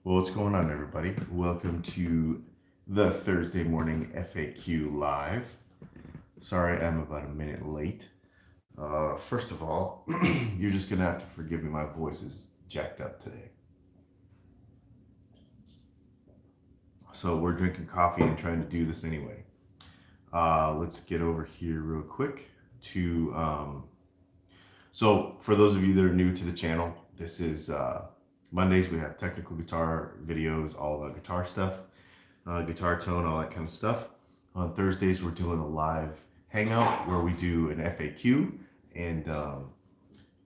Well, what's going on, everybody? Welcome to the Thursday morning FAQ live. Sorry, I'm about a minute late. First of all, you're just gonna have to forgive me. My voice is jacked up today. So we're drinking coffee and trying to do this anyway. Let's get over here real quick to. So for those of you that are new to the channel, this is Mondays. We have technical guitar videos, all about guitar stuff. Guitar tone, all that kind of stuff. On Thursdays, we're doing a live hangout where we do an FAQ. And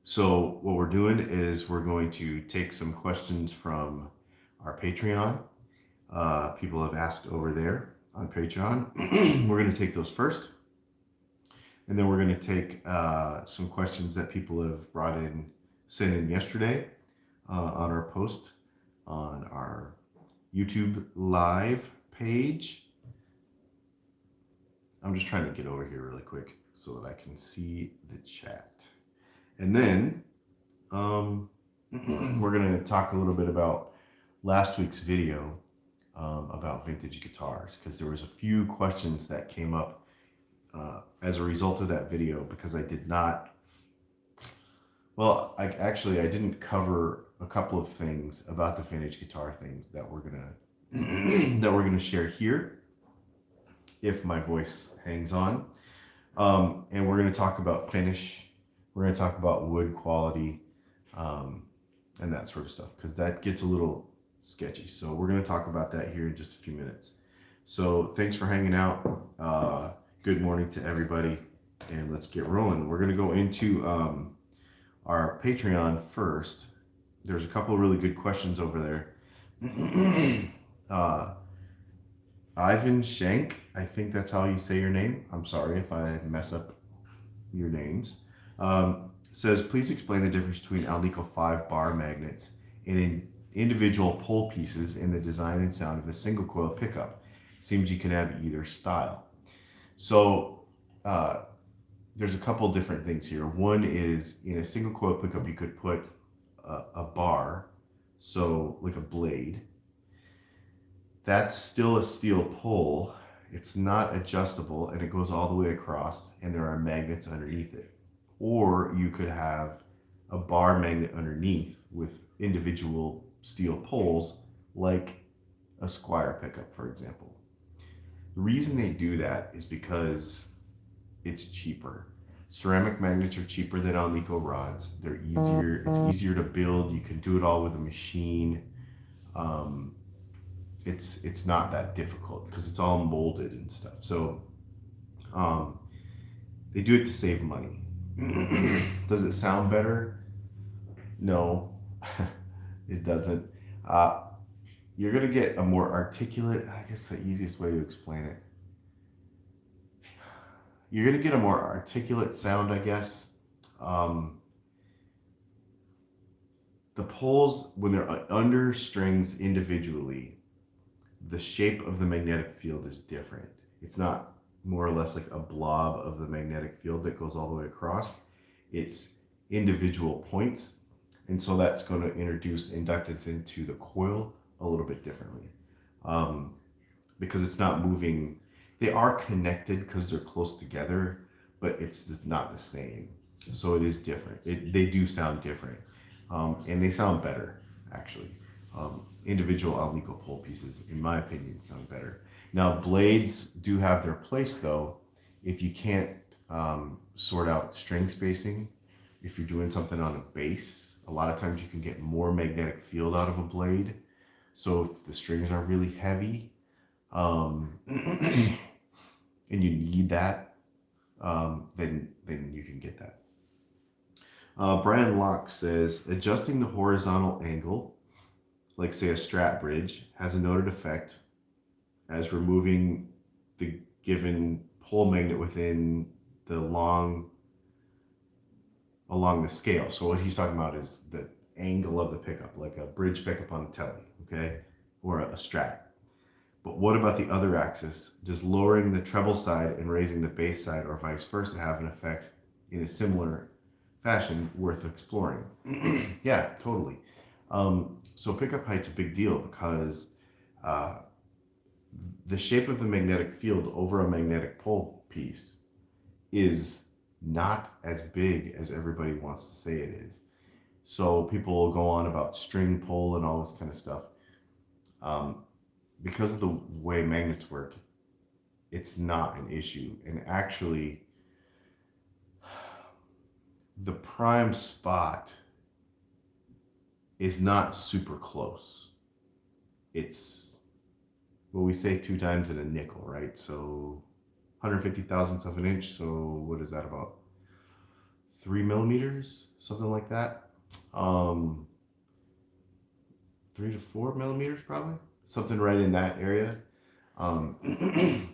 so, what we're doing is we're going to take some questions from our Patreon. People have asked over there on Patreon. We're going to take those first. And then we're going to take some questions that people have sent in yesterday on our post on our YouTube live page. I'm just trying to get over here really quick so that I can see the chat. And then we're going to talk a little bit about last week's video about vintage guitars, because there was a few questions that came up as a result of that video, because I did not, I didn't cover a couple of things about the vintage guitar things that we're gonna share here if my voice hangs on. And we're gonna talk about finish. We're gonna talk about wood quality and that sort of stuff, because that gets a little sketchy. So we're gonna talk about that here in just a few minutes. So thanks for hanging out. Good morning to everybody, and let's get rolling. We're gonna go into our Patreon first. There's a couple of really good questions over there. Ivan Shank, I think that's how you say your name. I'm sorry if I mess up your names. Says, please explain the difference between Alnico 5 bar magnets and individual pole pieces in the design and sound of a single coil pickup. Seems you can have either style. So there's a couple different things here. One is, in a single coil pickup, you could put a bar, so like a blade. That's still a steel pole. It's not adjustable, and it goes all the way across, and there are magnets underneath it. Or you could have a bar magnet underneath with individual steel poles, like a Squire pickup, for example. The reason they do that is because it's cheaper. Ceramic magnets are cheaper than Alnico rods. They're easier. It's easier to build. You can do it all with a machine. It's not that difficult because it's all molded and stuff. So they do it to save money. Does it sound better? No, it doesn't. You're gonna get a more articulate, I guess the easiest way to explain it. You're gonna get a more articulate sound, I guess. The poles, when they're under strings individually, the shape of the magnetic field is different. It's not more or less like a blob of the magnetic field that goes all the way across. It's individual points. And so that's going to introduce inductance into the coil a little bit differently. Because it's not moving. They are connected because they're close together, but it's just not the same. So it is different. They do sound different. And they sound better, actually. Individual Alnico pole pieces, in my opinion, sound better. Now, blades do have their place, though, if you can't sort out string spacing. If you're doing something on a bass, a lot of times you can get more magnetic field out of a blade. So if the strings are really heavy, and you need that, then you can get that. Brian Locke says, adjusting the horizontal angle, like say a Strat bridge, has a noted effect as removing the given pole magnet within the along the scale. So what he's talking about is the angle of the pickup, like a bridge pickup on the telly, okay, or a Strat. But what about the other axis? Does lowering the treble side and raising the bass side, or vice versa, have an effect in a similar fashion worth exploring? Yeah, totally. So pickup height's a big deal because uh, the shape of the magnetic field over a magnetic pole piece is not as big as everybody wants to say it is. So people will go on about string pull and all this kind of stuff. Um, because of the way magnets work, it's not an issue. And actually, the prime spot is not super close. It's, well, we say 2 times in a nickel, right? So 150 thousandths of an inch. So what is that, about 3 millimeters, something like that? 3 to 4 millimeters, probably something right in that area. And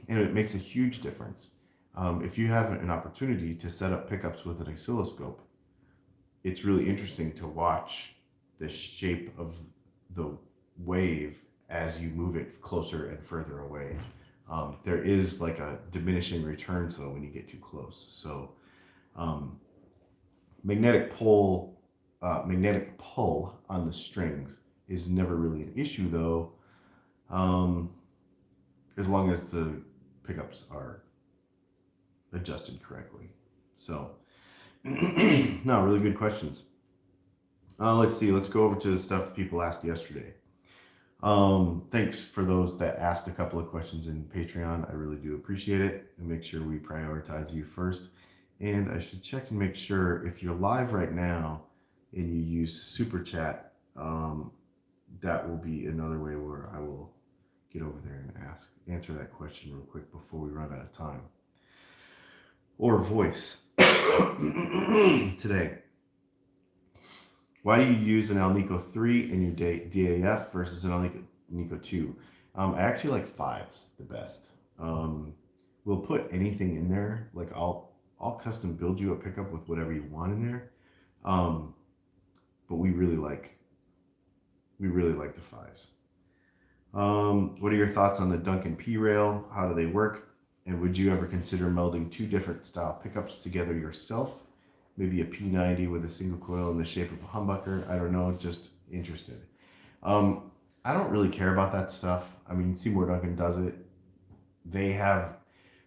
it makes a huge difference. If you have an opportunity to set up pickups with an oscilloscope, it's really interesting to watch the shape of the wave as you move it closer and further away. There is like a diminishing returns though when you get too close. So um, magnetic pull, magnetic pull on the strings is never really an issue though, um, as long as the pickups are adjusted correctly. So, no, really good questions. Let's see. Let's go over to the stuff people asked yesterday. Thanks for those that asked a couple of questions in Patreon. I really do appreciate it, and make sure we prioritize you first. And I should check and make sure if you're live right now and you use Super Chat, that will be another way where I will get over there and answer that question real quick before we run out of time. Or voice today. Why do you use an Alnico 3 in your DAF versus an Alnico 2? I actually like 5s the best. We'll put anything in there. Like I'll custom build you a pickup with whatever you want in there. But we really like the 5s. What are your thoughts on the Duncan P rail? How do they work? And would you ever consider melding 2 different style pickups together yourself? Maybe a P90 with a single coil in the shape of a humbucker. I don't know, just interested. I don't really care about that stuff. I mean, Seymour Duncan does it.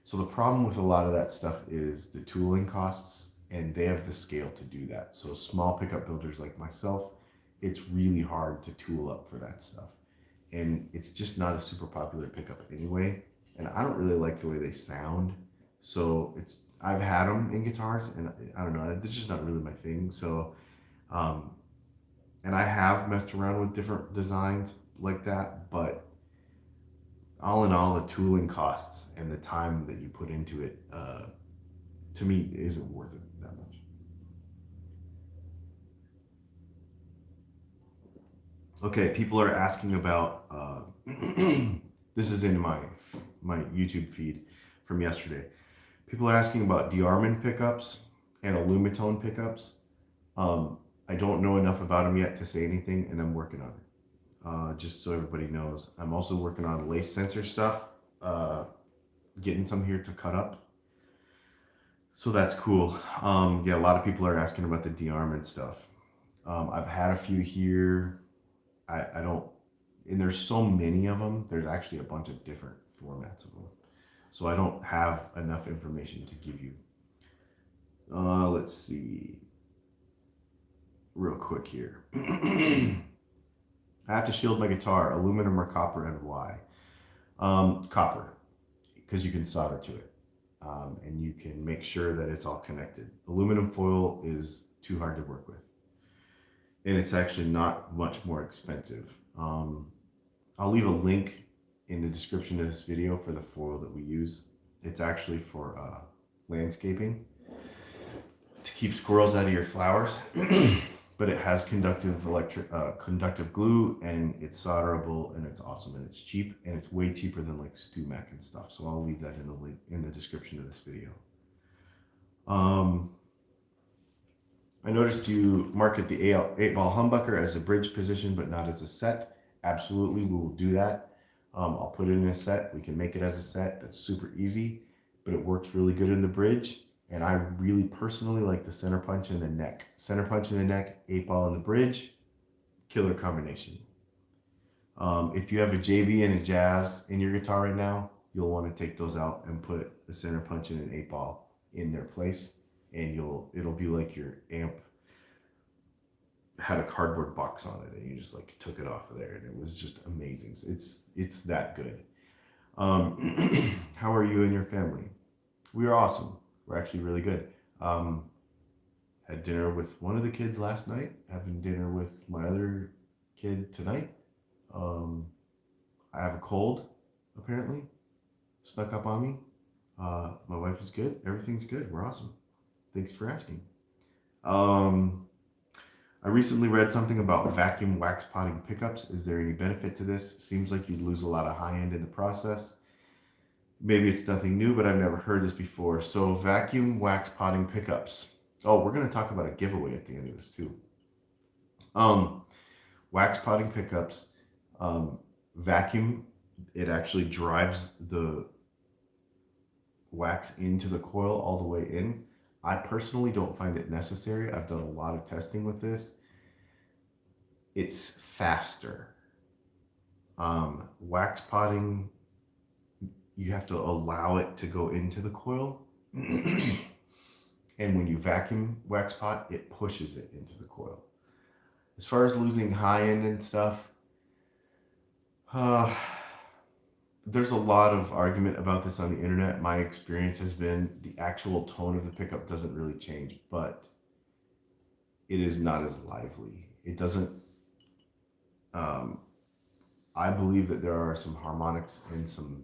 So the problem with a lot of that stuff is the tooling costs, and they have the scale to do that. So small pickup builders like myself, it's really hard to tool up for that stuff. And it's just not a super popular pickup anyway. And I don't really like the way they sound. So I've had them in guitars, and I don't know, it's just not really my thing. So, and I have messed around with different designs like that, but all in all, the tooling costs and the time that you put into it, to me, isn't worth it that much. Okay, people are asking about, this is in my YouTube feed from yesterday. People are asking about Dearman pickups and Alumitone pickups. I don't know enough about them yet to say anything, and I'm working on it. Just so everybody knows, I'm also working on lace sensor stuff, getting some here to cut up. So that's cool. Yeah, a lot of people are asking about the Dearman stuff. I've had a few here. I don't, and there's so many of them. There's actually a bunch of different formats of them. So I don't have enough information to give you. Let's see. Real quick here. I have to shield my guitar, aluminum or copper, and why? Copper, because you can solder to it. And you can make sure that it's all connected. Aluminum foil is too hard to work with. And it's actually not much more expensive. I'll leave a link in the description of this video for the foil that we use. It's actually for landscaping to keep squirrels out of your flowers. But it has conductive glue, and it's solderable, and it's awesome, and it's cheap, and it's way cheaper than like StuMac and stuff. So I'll leave that in the link in the description of this video. I noticed you market the 8-ball humbucker as a bridge position, but not as a set. Absolutely, we will do that. I'll put it in a set. We can make it as a set. That's super easy, but it works really good in the bridge. And I really personally like the center punch in the neck. Center punch in the neck, 8-ball in the bridge, killer combination. If you have a JB and a Jazz in your guitar right now, you'll want to take those out and put a center punch and an 8-ball in their place, and it'll be like your amp had a cardboard box on it, and you just like took it off of there, and it was just amazing. It's that good. How are you and your family? We are awesome. We're actually really good. Had dinner with one of the kids last night. Having dinner with my other kid tonight. I have a cold, apparently, snuck up on me. My wife is good. Everything's good. We're awesome. Thanks for asking. I recently read something about vacuum wax potting pickups. Is there any benefit to this? Seems like you'd lose a lot of high end in the process. Maybe it's nothing new, but I've never heard this before. So, vacuum wax potting pickups. Oh, we're going to talk about a giveaway at the end of this, too. Wax potting pickups, vacuum, it actually drives the wax into the coil all the way in. I personally don't find it necessary. I've done a lot of testing with this. It's faster. Wax potting, you have to allow it to go into the coil. And when you vacuum wax pot, it pushes it into the coil. As far as losing high end and stuff, there's a lot of argument about this on the internet. My experience has been the actual tone of the pickup doesn't really change, but it is not as lively. It doesn't. I believe that there are some harmonics and some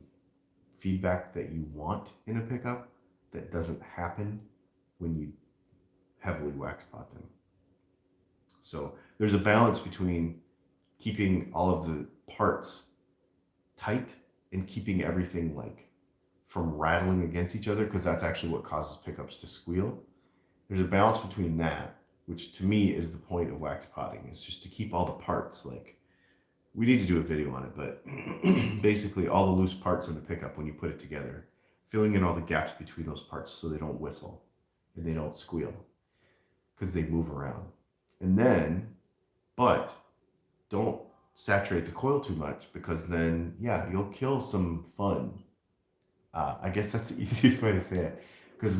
feedback that you want in a pickup that doesn't happen when you heavily wax pot them. So there's a balance between keeping all of the parts tight and keeping everything like from rattling against each other, because that's actually what causes pickups to squeal. There's a balance between that, which to me is the point of wax potting, is just to keep all the parts like, we need to do a video on it, but basically all the loose parts in the pickup when you put it together, filling in all the gaps between those parts so they don't whistle and they don't squeal because they move around. And then, but don't saturate the coil too much, because then, yeah, you'll kill some fun. I guess that's the easiest way to say it, because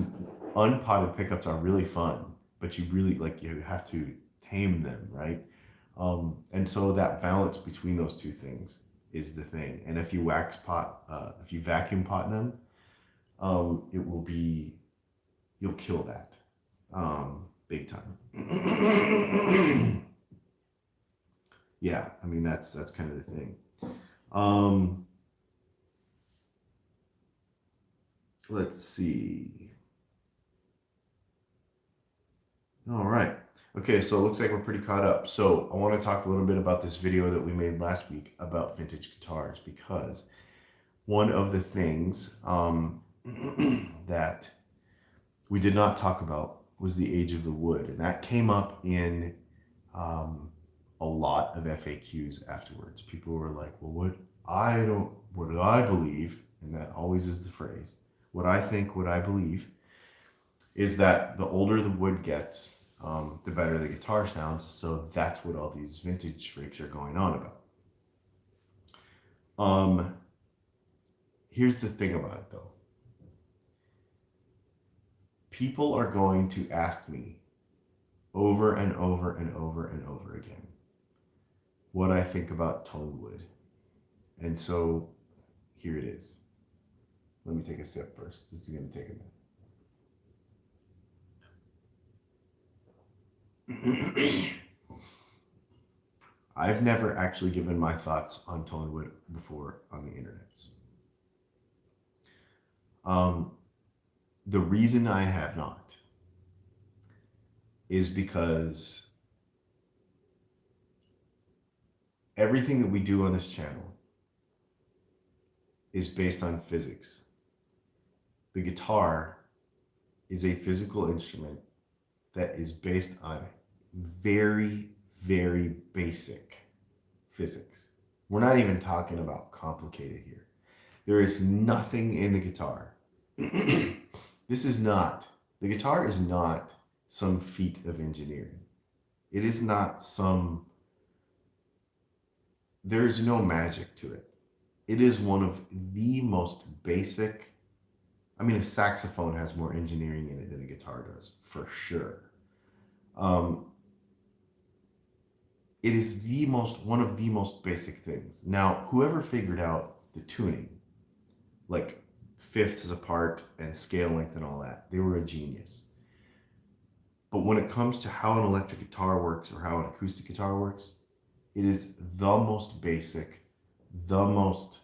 unpotted pickups are really fun, but you really you have to tame them, right? And so that balance between those two things is the thing. And if you if you vacuum pot them, you'll kill that, big time. Yeah, I mean, that's kind of the thing. Let's see. All right. Okay, so it looks like we're pretty caught up. So I want to talk a little bit about this video that we made last week about vintage guitars, because one of the things that we did not talk about was the age of the wood, and that came up in a lot of FAQs afterwards. People were like, well, what do I believe, and that always is the phrase, what I think, what I believe, is that the older the wood gets, the better the guitar sounds. So that's what all these vintage freaks are going on about. Here's the thing about it, though. People are going to ask me over and over and over and over again what I think about Tonewood. And so here it is. Let me take a sip first. This is going to take a minute. I've never actually given my thoughts on Tonewood before on the internets. The reason I have not is because everything that we do on this channel is based on physics. The guitar is a physical instrument that is based on very, very basic physics. We're not even talking about complicated here. There is nothing in the guitar. The guitar is not some feat of engineering. It is not some there is no magic to it. It is one of the most basic. I mean, a saxophone has more engineering in it than a guitar does, for sure. Um, it is the most one of the most basic things. Now, whoever figured out the tuning, like fifths apart and scale length and all that, they were a genius. But when it comes to how an electric guitar works or how an acoustic guitar works, it is the most basic, the most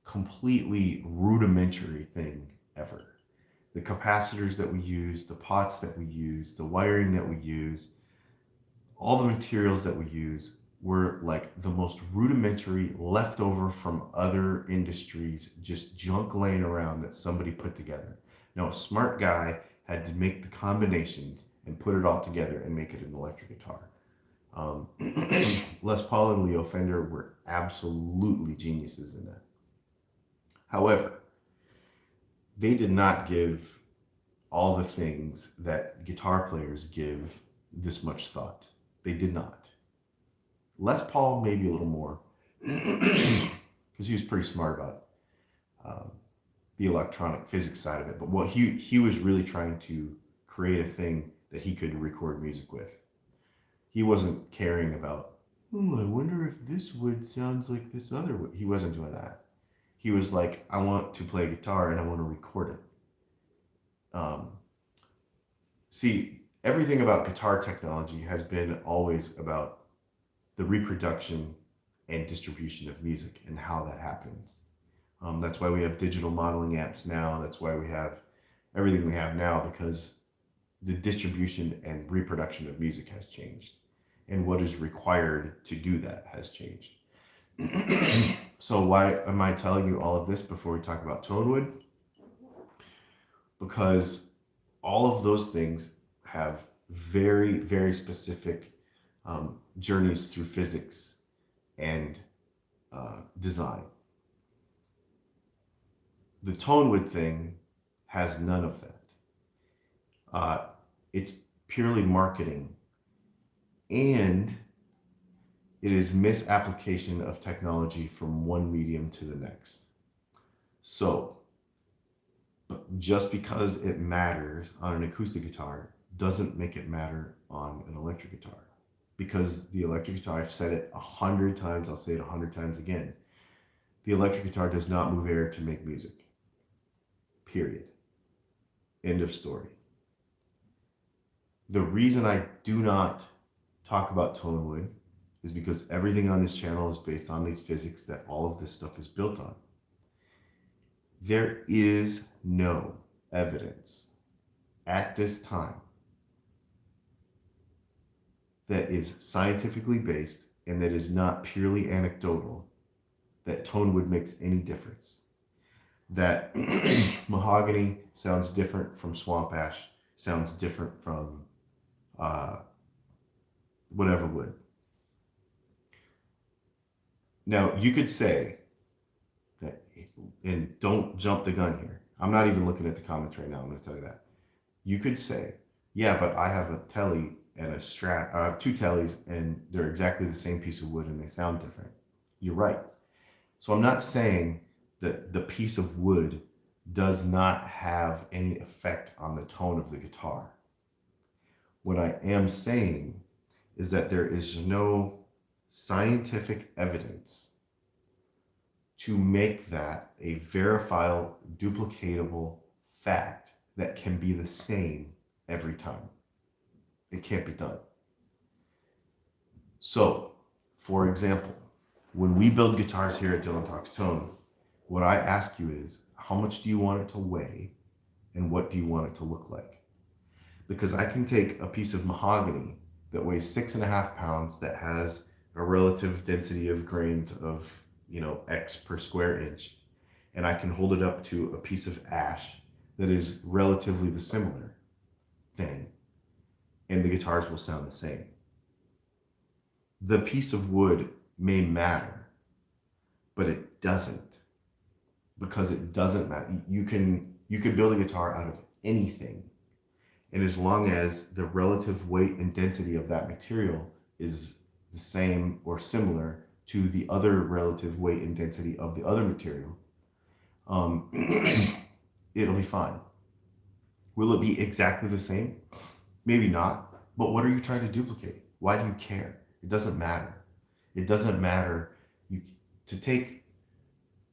completely rudimentary thing ever. The capacitors that we use, the pots that we use, the wiring that we use, all the materials that we use were like the most rudimentary leftover from other industries, just junk laying around that somebody put together. Now, a smart guy had to make the combinations and put it all together and make it an electric guitar. Um, Les Paul and Leo Fender were absolutely geniuses in that. However, they did not give all the things that guitar players give this much thought. They did not. Les Paul maybe a little more, because he was pretty smart about um, the electronic physics side of it. But what he was really trying to create a thing that he could record music with. He wasn't caring about, oh, I wonder if this wood sounds like this other wood. He wasn't doing that. He was like, I want to play guitar and I want to record it. See, everything about guitar technology has been always about the reproduction and distribution of music and how that happens. That's why we have digital modeling apps now. That's why we have everything we have now, because the distribution and reproduction of music has changed. And what is required to do that has changed. So why am I telling you all of this before we talk about Tonewood? Because all of those things have very, very specific journeys through physics and design. The Tonewood thing has none of that. It's purely marketing, and it is misapplication of technology from one medium to the next. So, but just because it matters on an acoustic guitar doesn't make it matter on an electric guitar. Because the electric guitar, I've said it 100 times, I'll say it 100 times again. The electric guitar does not move air to make music. Period. End of story. The reason I do not talk about Tonewood is because everything on this channel is based on these physics that all of this stuff is built on. There is no evidence at this time that is scientifically based and that is not purely anecdotal that Tonewood makes any difference. That mahogany sounds different from swamp ash, sounds different from whatever wood. Now, you could say that, and don't jump the gun here. I'm not even looking at the comments right now. I'm going to tell you that. You could say, yeah, but I have a telly and a Strat. I have two tellies and they're exactly the same piece of wood and they sound different. You're right. So I'm not saying that the piece of wood does not have any effect on the tone of the guitar. What I am saying is that there is no scientific evidence to make that a verifiable, duplicatable fact that can be the same every time. It can't be done. So, for example, when we build guitars here at Dylan Talks Tone, what I ask you is, how much do you want it to weigh and what do you want it to look like? Because I can take a piece of mahogany that weighs 6.5 pounds, that has a relative density of grains of, X per square inch, and I can hold it up to a piece of ash that is relatively the similar thing, and the guitars will sound the same. The piece of wood may matter, but it doesn't, because it doesn't matter. You could build a guitar out of anything, and as long as the relative weight and density of that material is the same or similar, to the other relative weight and density of the other material, it'll be fine. Will it be exactly the same? Maybe not. But what are you trying to duplicate? Why do you care? It doesn't matter. It doesn't matter. You to take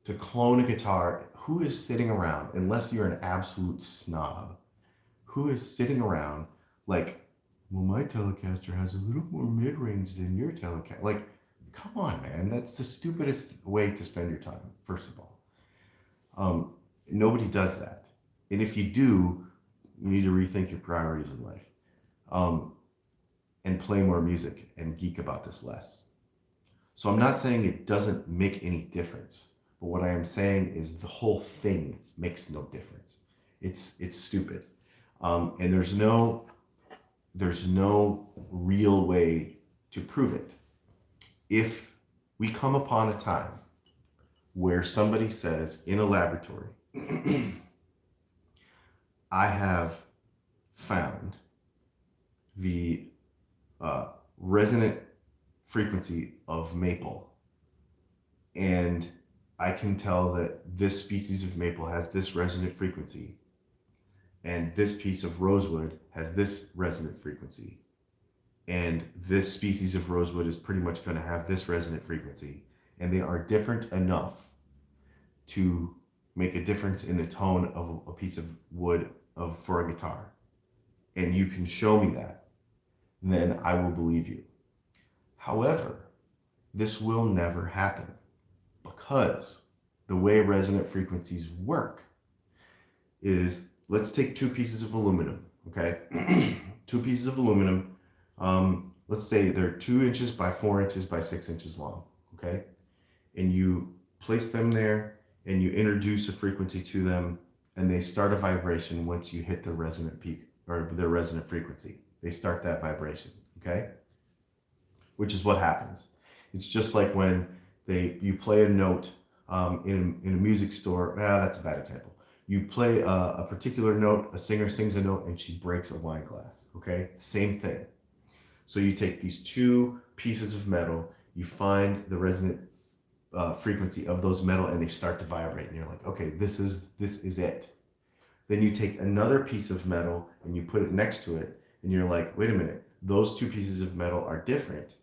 to clone a guitar. Who is sitting around, unless you're an absolute snob, who is sitting around like, well, my Telecaster has a little more mid-range than your Telecaster. Like, come on, man. That's the stupidest way to spend your time, first of all. Nobody does that. And if you do, you need to rethink your priorities in life, and play more music and geek about this less. So I'm not saying it doesn't make any difference, but what I am saying is the whole thing makes no difference. It's stupid, and there's no real way to prove it. If we come upon a time where somebody says in a laboratory, I have found the resonant frequency of maple, and I can tell that this species of maple has this resonant frequency, and this piece of rosewood has this resonant frequency, and this species of rosewood is pretty much going to have this resonant frequency, and they are different enough to make a difference in the tone of a piece of wood for a guitar, and you can show me that, then I will believe you. However, this will never happen, because the way resonant frequencies work is, let's take two pieces of aluminum, okay? Two pieces of aluminum, let's say they're 2 inches by 4 inches by 6 inches long, okay? And you place them there and you introduce a frequency to them, and they start a vibration once you hit the resonant peak or the resonant frequency. They start that vibration, okay? Which is what happens. It's just like when you play a note in a music store. That's a bad example. You play a particular note, a singer sings a note, and she breaks a wine glass, okay? Same thing. So you take these two pieces of metal, you find the resonant frequency of those metal, and they start to vibrate, and you're like, okay, this is it. Then you take another piece of metal and you put it next to it, and you're like, wait a minute, those two pieces of metal are different,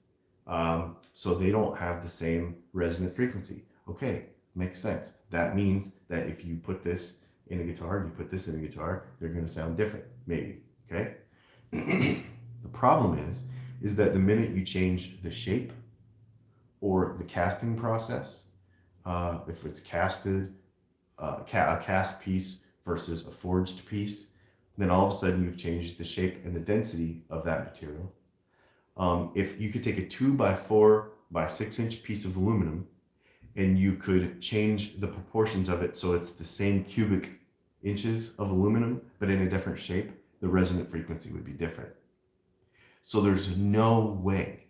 so they don't have the same resonant frequency. Okay, makes sense. That means that if you put this in a guitar and you put this in a guitar, they're going to sound different, maybe. Okay. The problem is that the minute you change the shape or the casting process, if it's casted, a cast piece versus a forged piece, then all of a sudden you've changed the shape and the density of that material. If you could take a 2 by 4 by 6 inch piece of aluminum and you could change the proportions of it so it's the same cubic inches of aluminum but in a different shape, the resonant frequency would be different. So there's no way.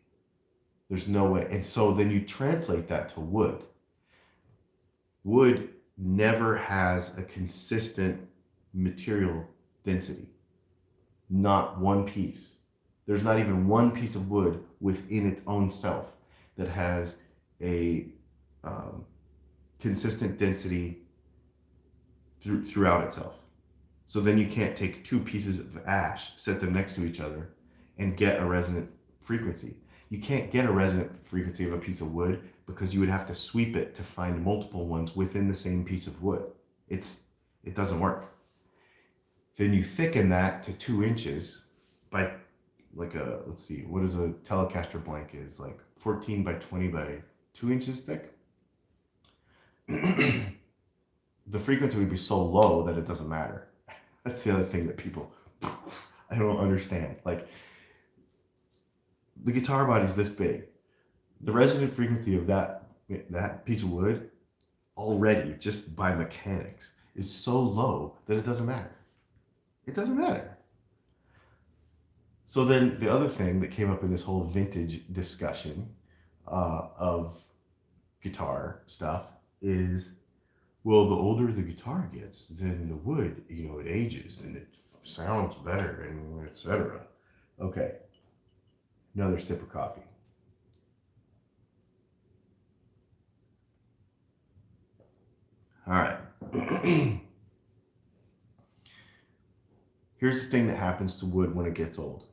There's no way. And so then you translate that to wood. Wood never has a consistent material density. Not one piece. There's not even one piece of wood within its own self that has a consistent density throughout itself. So then you can't take two pieces of ash, set them next to each other, and get a resonant frequency. You can't get a resonant frequency of a piece of wood because you would have to sweep it to find multiple ones within the same piece of wood. It doesn't work. Then you thicken that to 2 inches by let's see, what is a Telecaster blank is, like 14 by 20 by 2 inches thick. The frequency would be so low that it doesn't matter. That's the other thing that people, I don't understand. Like, the guitar body is this big. The resonant frequency of that piece of wood already, just by mechanics, is so low that it doesn't matter. It doesn't matter. So then the other thing that came up in this whole vintage discussion of guitar stuff is, well, the older the guitar gets, then the wood, it ages and it sounds better and etc. Okay. Another sip of coffee. All right. Here's the thing that happens to wood when it gets old,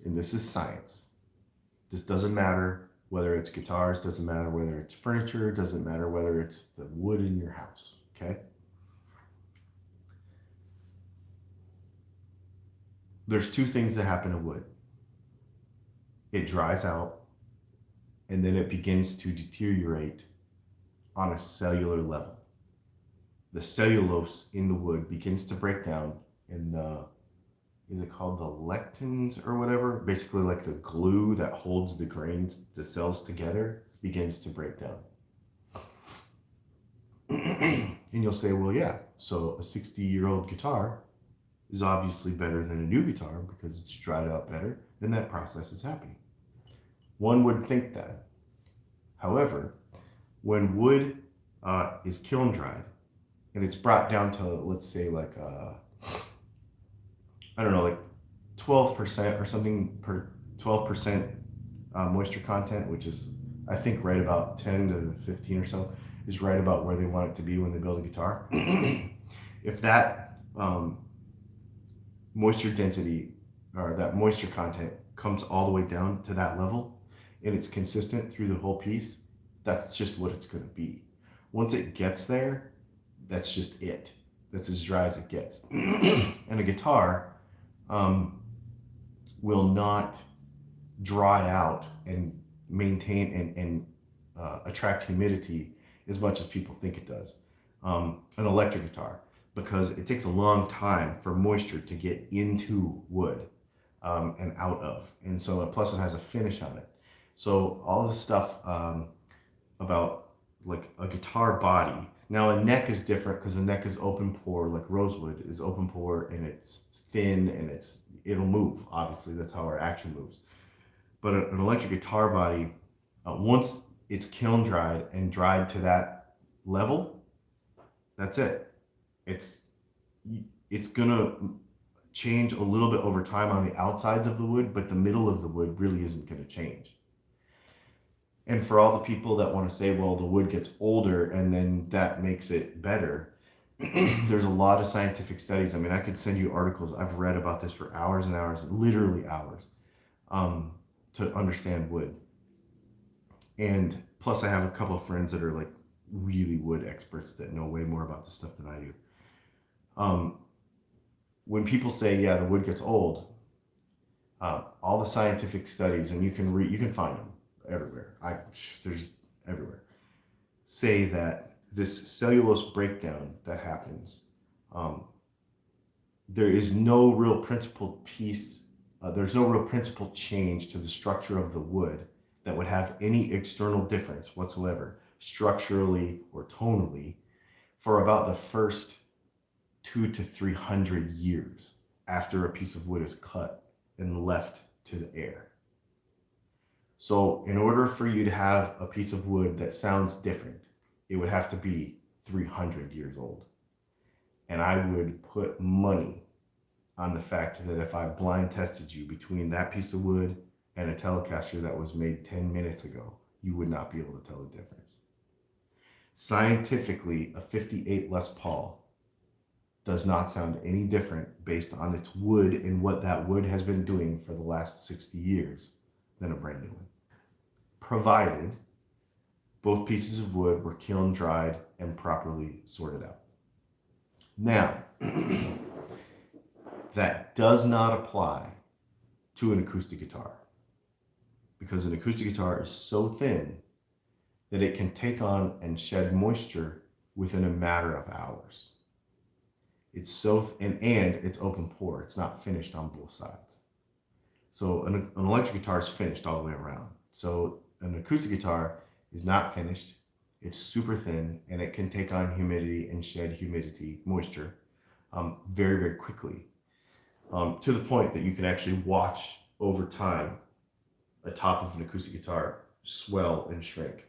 and this is science. This doesn't matter whether it's guitars, doesn't matter whether it's furniture, doesn't matter whether it's the wood in your house, okay? There's two things that happen to wood. It dries out, and then it begins to deteriorate on a cellular level. The cellulose in the wood begins to break down, and is it called the lectins or whatever? Basically, like the glue that holds the grains, the cells together, begins to break down. And you'll say, well, yeah, so a 60-year-old guitar is obviously better than a new guitar because it's dried out better, and that process is happening. One would think that. However, when wood is kiln dried and it's brought down to, let's say, like, I don't know, like 12% or something, per 12% moisture content, which is, I think, right about 10 to 15 or so, is right about where they want it to be when they build a guitar. If that moisture density or that moisture content comes all the way down to that level and it's consistent through the whole piece, that's just what it's going to be. Once it gets there, that's just it. That's as dry as it gets. And a guitar will not dry out and maintain and attract humidity as much as people think it does. An electric guitar, because it takes a long time for moisture to get into wood and out of. And so, plus it has a finish on it. So all this stuff about like a guitar body. Now a neck is different because a neck is open pore, like rosewood is open pore, and it's thin and it'll move. Obviously, that's how our action moves. But an electric guitar body, once it's kiln dried and dried to that level, that's it. It's gonna change a little bit over time on the outsides of the wood, but the middle of the wood really isn't gonna change. And for all the people that want to say, well, the wood gets older and then that makes it better, there's a lot of scientific studies. I mean, I could send you articles. I've read about this for hours and hours, literally hours, to understand wood. And plus, I have a couple of friends that are like really wood experts that know way more about this stuff than I do. When people say, yeah, the wood gets old, all the scientific studies, and you can find them everywhere. There's everywhere. Say that this cellulose breakdown that happens, there is no real principal piece. There's no real principal change to the structure of the wood that would have any external difference whatsoever, structurally or tonally, for about the first 200 to 300 years after a piece of wood is cut and left to the air. So in order for you to have a piece of wood that sounds different, it would have to be 300 years old. And I would put money on the fact that if I blind tested you between that piece of wood and a Telecaster that was made 10 minutes ago, you would not be able to tell the difference. Scientifically, a 58 Les Paul does not sound any different based on its wood and what that wood has been doing for the last 60 years than a brand new one, provided both pieces of wood were kiln dried and properly sorted out. Now, that does not apply to an acoustic guitar, because an acoustic guitar is so thin that it can take on and shed moisture within a matter of hours. It's so, and it's open pore. It's not finished on both sides. So an electric guitar is finished all the way around. So an acoustic guitar is not finished. It's super thin, and it can take on humidity and shed moisture, very, very quickly, to the point that you can actually watch over time the top of an acoustic guitar swell and shrink.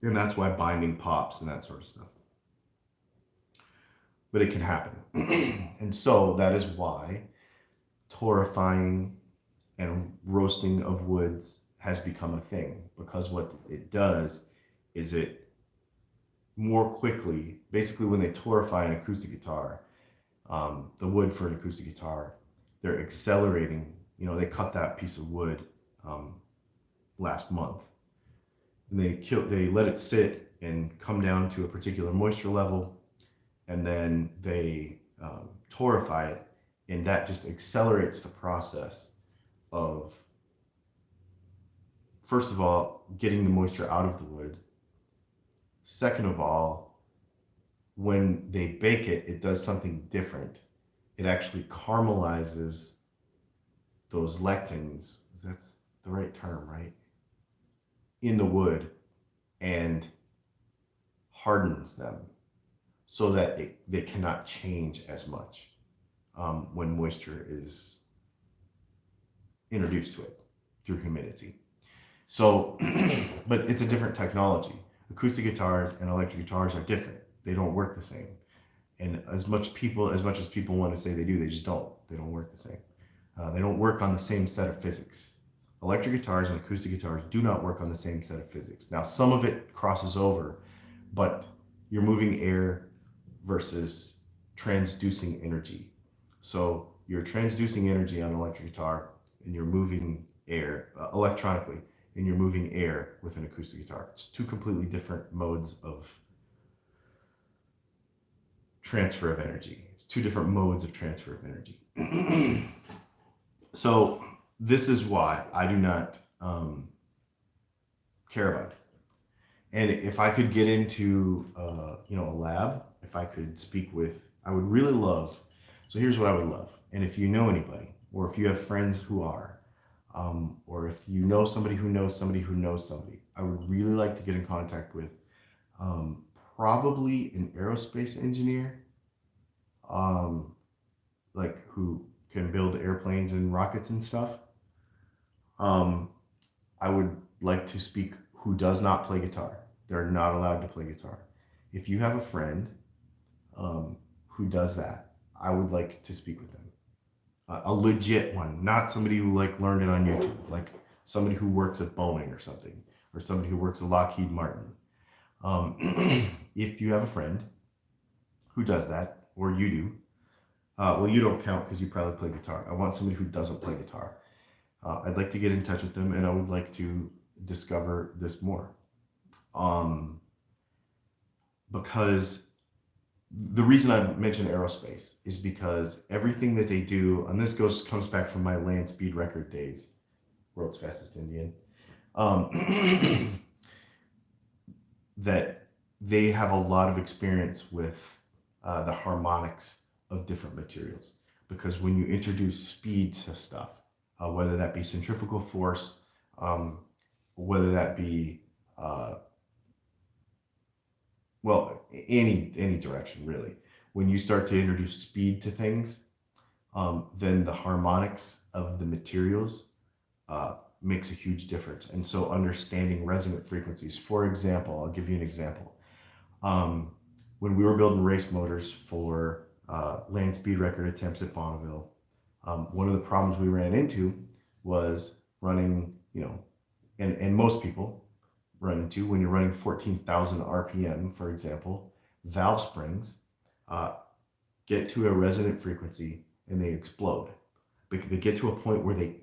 And that's why binding pops and that sort of stuff. But it can happen. And so that is why torrefying and roasting of woods has become a thing, because what it does is it more quickly. Basically, when they torify an acoustic guitar, the wood for an acoustic guitar, they're accelerating. They cut that piece of wood um, last month, and they let it sit and come down to a particular moisture level, and then they torify it, and that just accelerates the process of, first of all, getting the moisture out of the wood. Second of all, when they bake it, it does something different. It actually caramelizes those lectins. That's the right term, right? In the wood, and hardens them so that they cannot change as much when moisture is introduced to it through humidity. So, but it's a different technology. Acoustic guitars and electric guitars are different. They don't work the same. And as much as people want to say they do, they just don't. They don't work the same. They don't work on the same set of physics. Electric guitars and acoustic guitars do not work on the same set of physics. Now, some of it crosses over, but you're moving air versus transducing energy. So you're transducing energy on an electric guitar, and you're moving air electronically, and you're moving air with an acoustic guitar. It's two completely different modes of transfer of energy. It's two different modes of transfer of energy. So this is why I do not care about it. And if I could get into a lab, if I could speak with, I would really love. So here's what I would love. And if you know anybody, or if you have friends who are, or if you know somebody who knows somebody who knows somebody, I would really like to get in contact with probably an aerospace engineer, like who can build airplanes and rockets and stuff. I would like to speak who does not play guitar. They're not allowed to play guitar. If you have a friend who does that, I would like to speak with them. A legit one, not somebody who learned it on YouTube, like somebody who works at Boeing or something, or somebody who works at Lockheed Martin. If you have a friend who does that, or you do, well, you don't count because you probably play guitar. I want somebody who doesn't play guitar. I'd like to get in touch with them, and I would like to discover this more. Because the reason I mentioned aerospace is because everything that they do, and this comes back from my land speed record days, world's fastest Indian, that they have a lot of experience with the harmonics of different materials. Because when you introduce speed to stuff, whether that be centrifugal force, whether that be any direction really. When you start to introduce speed to things, then the harmonics of the materials makes a huge difference. And so understanding resonant frequencies, for example, I'll give you an example. When we were building race motors for land speed record attempts at Bonneville, one of the problems we ran into was running, and most people run into when you're running 14,000 RPM, for example, valve springs get to a resonant frequency and they explode. They get to a point where the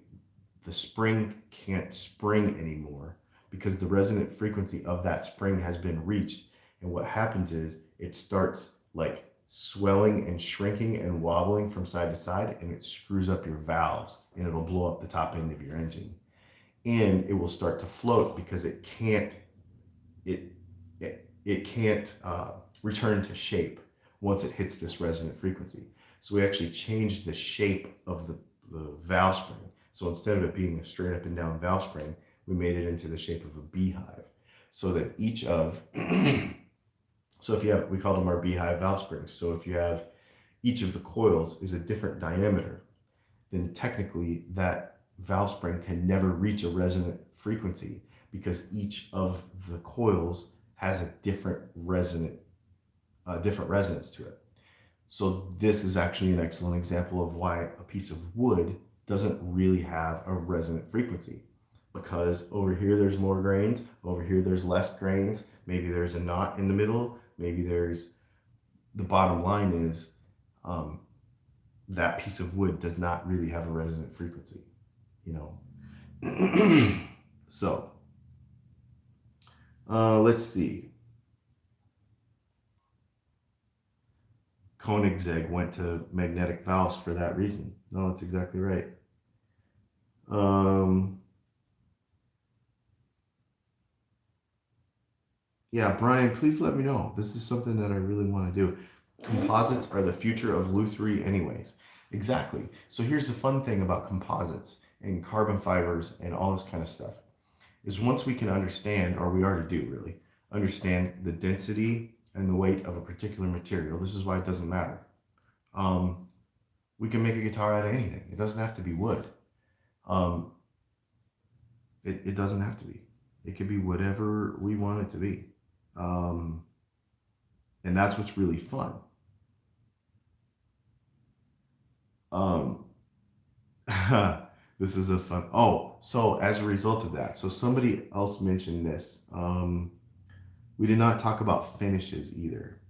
spring can't spring anymore because the resonant frequency of that spring has been reached. And what happens is it starts swelling and shrinking and wobbling from side to side, and it screws up your valves, and it'll blow up the top end of your engine. And it will start to float because it can't return to shape once it hits this resonant frequency. So we actually changed the shape of the valve spring. So instead of it being a straight up and down valve spring, we made it into the shape of a beehive. So that each of so if you have, we call them our beehive valve springs. So if you have each of the coils is a different diameter, then technically that valve spring can never reach a resonant frequency because each of the coils has a different resonance to it. So this is actually an excellent example of why a piece of wood doesn't really have a resonant frequency. because over here there's more grains, over here there's less grains, maybe there's a knot in the middle, maybe there's, the bottom line is, um, that piece of wood does not really have a resonant frequency, you know. So let's see. Koenigsegg went to magnetic valves for that reason. No, that's exactly right. Yeah, Brian, please let me know. This is something that I really want to do. Composites are the future of Lutherie anyways. Exactly. So here's the fun thing about composites and carbon fibers and all this kind of stuff is once we can understand, or we already do really, understand the density and the weight of a particular material, this is why it doesn't matter. We can make a guitar out of anything. It doesn't have to be wood. Um, it doesn't have to be. It could be whatever we want it to be. Um, and that's what's really fun. Um, this is a fun. Oh, so as a result of that, so somebody else mentioned this. We did not talk about finishes either.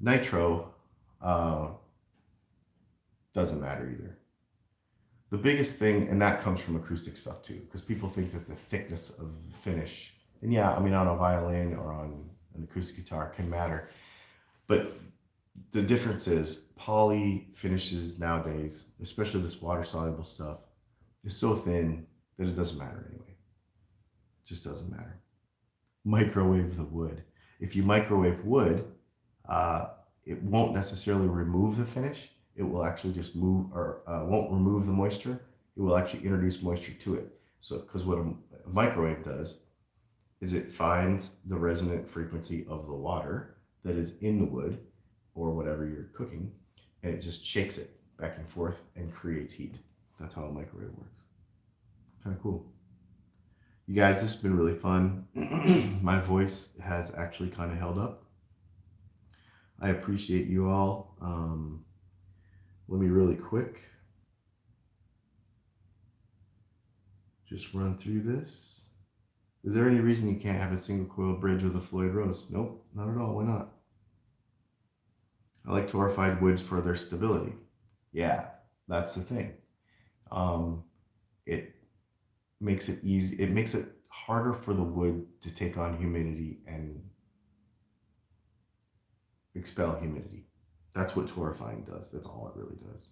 Nitro doesn't matter either. The biggest thing, and that comes from acoustic stuff too, because people think that the thickness of the finish, and yeah, I mean, on a violin or on an acoustic guitar can matter, but the difference is poly finishes nowadays, especially this water soluble stuff, is so thin that it doesn't matter anyway. It just doesn't matter. Microwave the wood. If you microwave wood, uh, it won't necessarily remove the finish. It will actually just move, or won't remove the moisture. It will actually introduce moisture to it. So, because what a microwave does is it finds the resonant frequency of the water that is in the wood or whatever you're cooking, and it just shakes it back and forth and creates heat. That's how a microwave works. Kind of cool. You guys, this has been really fun. My voice has actually kind of held up. I appreciate you all. Let me really quick just run through this. Is there any reason you can't have a single coil bridge with a Floyd Rose? Nope, not at all. Why not? I like torrefied woods for their stability. Yeah, that's the thing. It makes it easy. It makes it harder for the wood to take on humidity and expel humidity. That's what torrefying does. That's all it really does.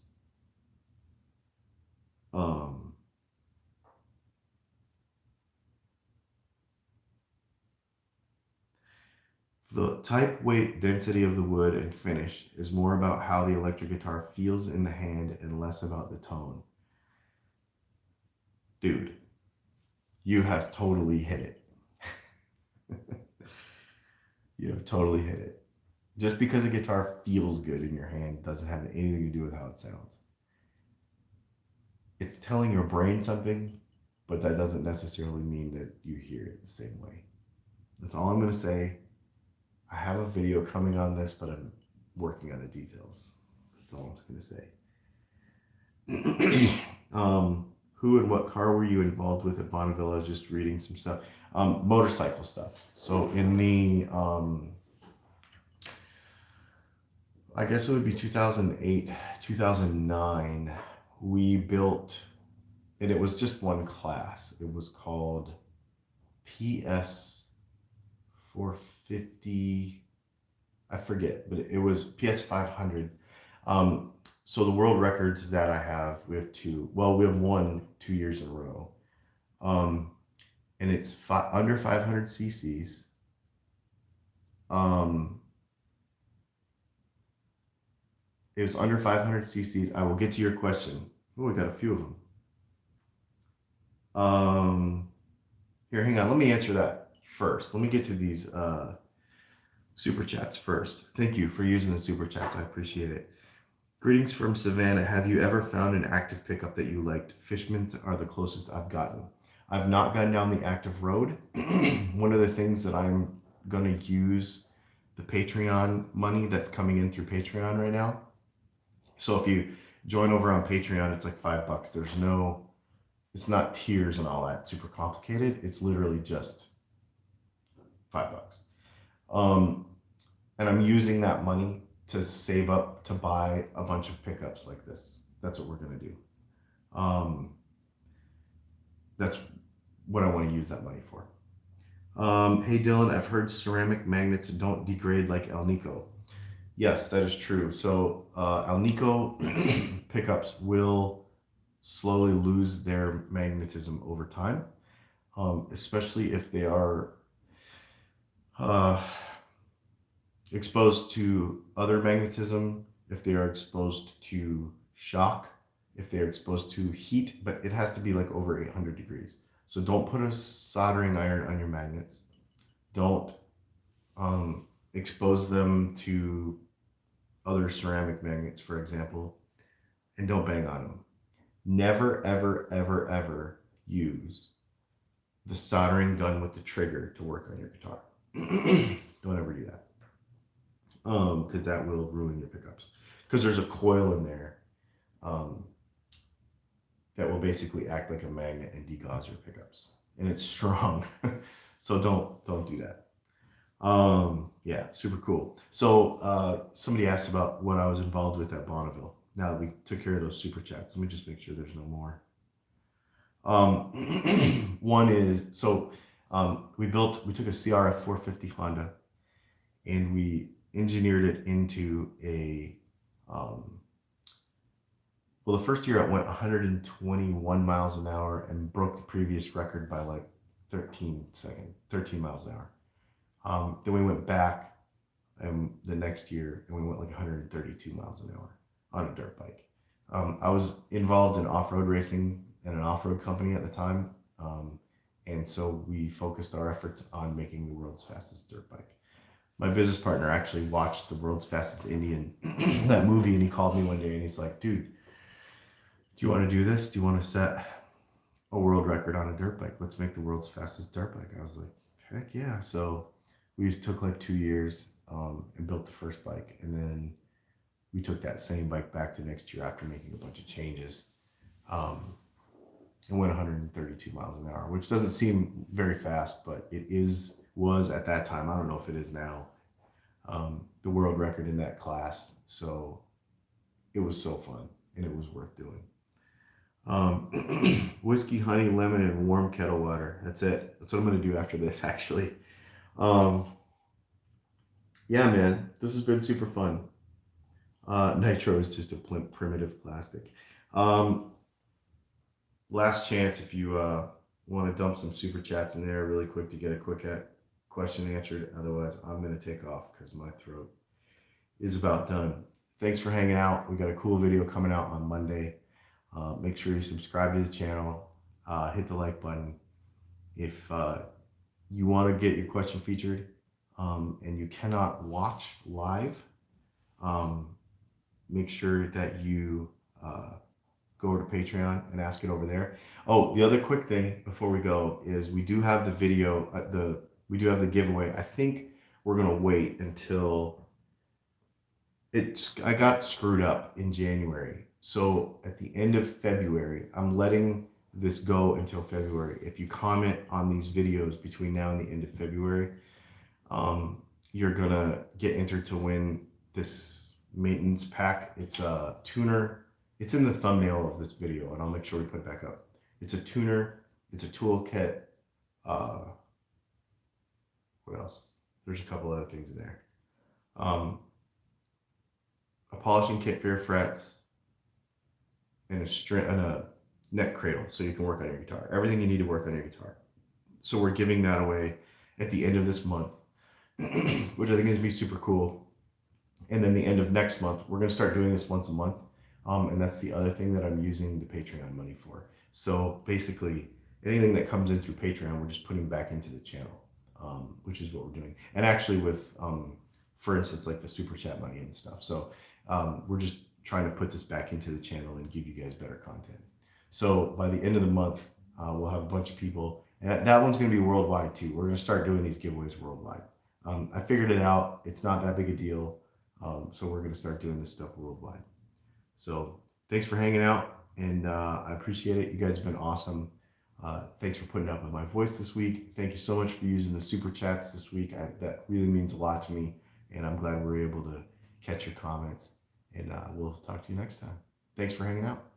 The type, weight, density of the wood, and finish is more about how the electric guitar feels in the hand and less about the tone. Dude, you have totally hit it. You have totally hit it. Just because a guitar feels good in your hand doesn't have anything to do with how it sounds. It's telling your brain something, but that doesn't necessarily mean that you hear it the same way. That's all I'm going to say. I have a video coming on this, but I'm working on the details. That's all I'm going to say. Who and what car were you involved with at Bonneville? I was just reading some stuff. Motorcycle stuff. So in the, I guess it would be 2008, 2009, we built, and it was just one class. It was called PS 450, I forget, but it was PS 500. So the world records that I have, we have two. Well, we have one 2 years in a row. And it's under 500 cc's. It was under 500 cc's. I will get to your question. Oh, we got a few of them. Here, hang on. Let me answer that first. Let me get to these super chats first. Thank you for using the super chats. I appreciate it. Greetings from Savannah. Have you ever found an active pickup that you liked? Fishmans are the closest I've gotten. I've not gone down the active road. One of the things that I'm going to use the Patreon money that's coming in through Patreon right now. So Join over on Patreon. It's like $5. It's not tiers and all that super complicated. It's literally just $5. Um, and I'm using that money to save up to buy a bunch of pickups like this. That's what we're gonna do. Um, that's what I want to use that money for. Hey Dylan, I've heard ceramic magnets don't degrade like Alnico. Yes, that is true. So Alnico pickups will slowly lose their magnetism over time, especially if they are uh, exposed to other magnetism, if they are exposed to shock, if they're exposed to heat, but it has to be like over 800 degrees. So don't put a soldering iron on your magnets. Don't expose them to other ceramic magnets, for example, and don't bang on them. Never, ever, ever, ever use the soldering gun with the trigger to work on your guitar. Don't ever do that. Because that will ruin your pickups. Because there's a coil in there that will basically act like a magnet and degauss your pickups, and it's strong. So don't do that. Yeah, super cool. So somebody asked about what I was involved with at Bonneville. Now that we took care of those super chats, let me just make sure there's no more. One is we took a CRF 450 Honda and we engineered it into a well, the first year it went 121 miles an hour and broke the previous record by like 13 miles an hour. Then we went back the next year and we went like 132 miles an hour on a dirt bike. I was involved in off-road racing in an off-road company at the time. And so we focused our efforts on making the world's fastest dirt bike. My business partner actually watched the world's fastest Indian, that movie, and he called me one day and he's like, dude, do you want to do this? Do you want to set a world record on a dirt bike? Let's make the world's fastest dirt bike. I was like, heck yeah. So we just took like 2 years and built the first bike. And then we took that same bike back the next year after making a bunch of changes and went 132 miles an hour, which doesn't seem very fast, but it was at that time, I don't know if it is now, the world record in that class. So it was so fun and it was worth doing. Whiskey, honey, lemon, and warm kettle water. That's it. That's what I'm going to do after this, actually. Yeah, man, this has been super fun. Nitro is just a primitive plastic. Last chance if you want to dump some super chats in there really quick to get a quick question answered. Otherwise, I'm going to take off because my throat is about done. Thanks for hanging out. We got a cool video coming out on Monday. Make sure you subscribe to the channel. Hit the like button. If you want to get your question featured and you cannot watch live, make sure that you go over to Patreon and ask it over there. Oh, the other quick thing before we go is we do have the video, we do have the giveaway. I think we're gonna wait until I got screwed up in January. So at the end of February, I'm letting this go until February. If you comment on these videos between now and the end of February, you're gonna get entered to win this maintenance pack. It's a tuner. It's in the thumbnail of this video, and I'll make sure we put it back up. It's a tuner. It's a toolkit. What else? There's a couple other things in there. A polishing kit for your frets, and a neck cradle so you can work on your guitar. Everything you need to work on your guitar. So we're giving that away at the end of this month, which I think is gonna be super cool. And then the end of next month, we're gonna start doing this once a month. And that's the other thing that I'm using the Patreon money for. So basically, anything that comes in through Patreon, we're just putting back into the channel, which is what we're doing. And actually with, for instance, like the super chat money and stuff. So we're just trying to put this back into the channel and give you guys better content. So by the end of the month, we'll have a bunch of people, and that one's going to be worldwide too. We're going to start doing these giveaways worldwide. I figured it out. It's not that big a deal. So we're going to start doing this stuff worldwide. So thanks for hanging out, and I appreciate it. You guys have been awesome. Thanks for putting up with my voice this week. Thank you so much for using the super chats this week. That really means a lot to me, and I'm glad we were able to catch your comments. And we'll talk to you next time. Thanks for hanging out.